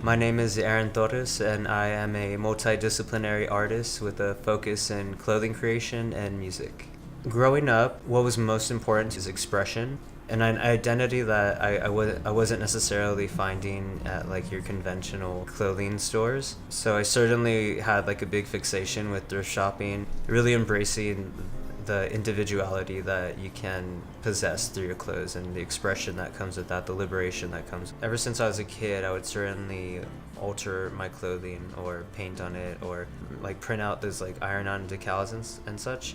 My name is Aaron Torres, and I am a multidisciplinary artist with a focus in clothing creation and music. Growing up, what was most important is expression and an identity that I wasn't necessarily finding at like your conventional clothing stores. So I certainly had like a big fixation with thrift shopping, really embracing the individuality that you can possess through your clothes and the expression that comes with that, the liberation that comes. Ever since I was a kid, I would certainly alter my clothing or paint on it or like print out those like iron-on decals and such.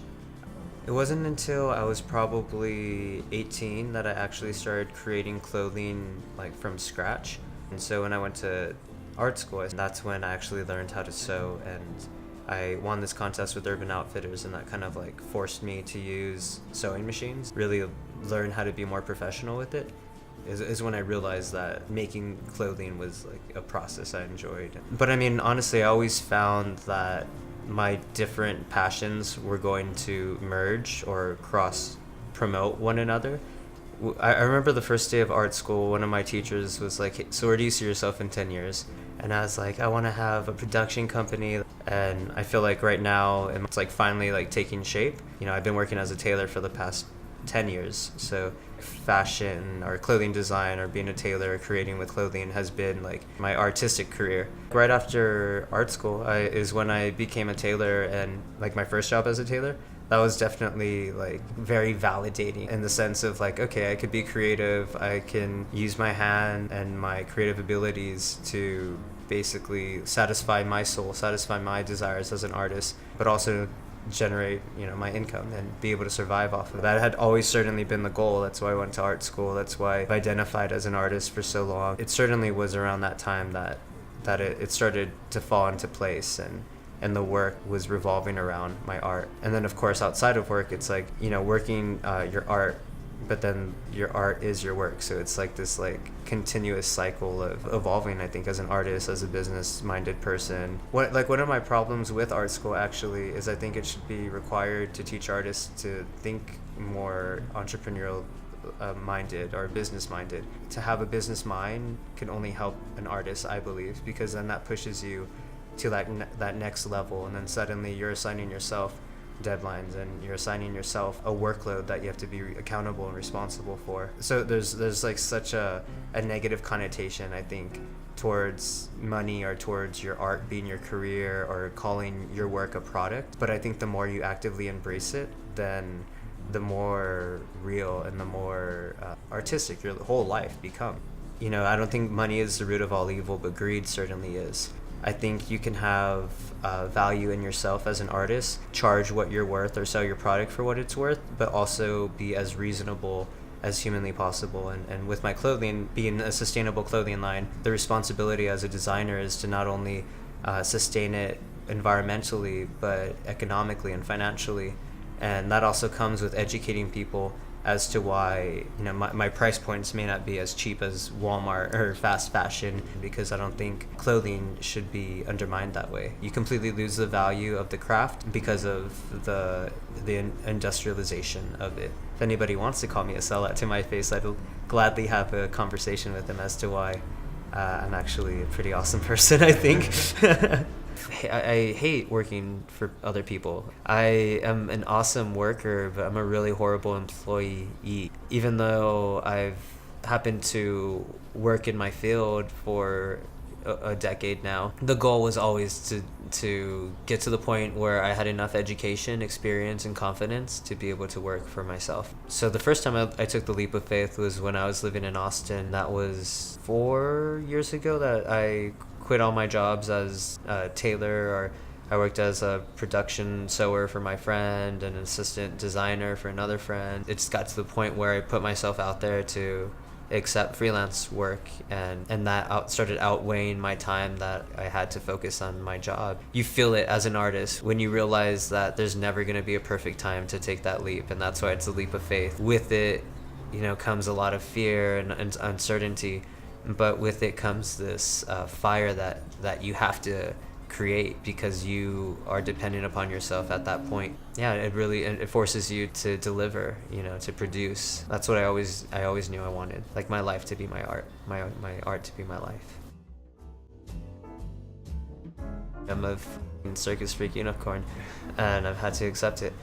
It wasn't until I was probably 18 that I actually started creating clothing like from scratch. And so when I went to art school, that's when I actually learned how to sew, and I won this contest with Urban Outfitters, and that kind of like forced me to use sewing machines, really learn how to be more professional with it. Is when I realized that making clothing was like a process I enjoyed. But I mean, honestly, I always found that my different passions were going to merge or cross promote one another. I remember the first day of art school, one of my teachers was like, "Hey, so where do you see yourself in 10 years? And I was like, I want to have a production company. And I feel like right now it's like finally like taking shape. You know, I've been working as a tailor for the past 10 years. So fashion or clothing design or being a tailor, creating with clothing has been like my artistic career. Right after art school is when I became a tailor, and like my first job as a tailor, that was definitely like very validating in the sense of like, okay, I could be creative, I can use my hand and my creative abilities to basically satisfy my soul, satisfy my desires as an artist, but also generate, you know, my income and be able to survive off of that. Had always certainly been the goal. That's why I went to art school. That's why I've identified as an artist for so long. It certainly was around that time that it started to fall into place, and the work was revolving around my art. And then of course outside of work, it's like, you know, working your art, but then your art is your work. So it's like this like continuous cycle of evolving, I think, as an artist, as a business-minded person. One of my problems with art school actually is I think it should be required to teach artists to think more entrepreneurial minded or business minded. To have a business mind can only help an artist, I believe, because then that pushes you to that next level, and then suddenly you're assigning yourself deadlines and you're assigning yourself a workload that you have to be accountable and responsible for. So there's like such a negative connotation, I think, towards money or towards your art being your career or calling your work a product. But I think the more you actively embrace it, then the more real and the more artistic your whole life become. You know, I don't think money is the root of all evil, but greed certainly is. I think you can have value in yourself as an artist, charge what you're worth or sell your product for what it's worth, but also be as reasonable as humanly possible. And with my clothing being a sustainable clothing line, the responsibility as a designer is to not only sustain it environmentally, but economically and financially. And that also comes with educating people as to why, you know, my price points may not be as cheap as Walmart or fast fashion, because I don't think clothing should be undermined that way. You completely lose the value of the craft because of the industrialization of it. If anybody wants to call me a sellout to my face, I'd gladly have a conversation with them as to why I'm actually a pretty awesome person, I think. I hate working for other people. I am an awesome worker, but I'm a really horrible employee. Even though I've happened to work in my field for a decade now, the goal was always to get to the point where I had enough education, experience, and confidence to be able to work for myself. So the first time I took the leap of faith was when I was living in Austin. That was 4 years ago that I quit all my jobs as a tailor, or I worked as a production sewer for my friend and an assistant designer for another friend. It just got to the point where I put myself out there to accept freelance work, and that started outweighing my time that I had to focus on my job. You feel it as an artist when you realize that there's never going to be a perfect time to take that leap, and that's why it's a leap of faith. With it, you know, comes a lot of fear and uncertainty, but with it comes this fire that you have to create because you are dependent upon yourself at that point. Yeah, it forces you to deliver, you know, to produce. That's what I always knew I wanted. Like my life to be my art, my art to be my life. I'm a circus freak unicorn, and I've had to accept it.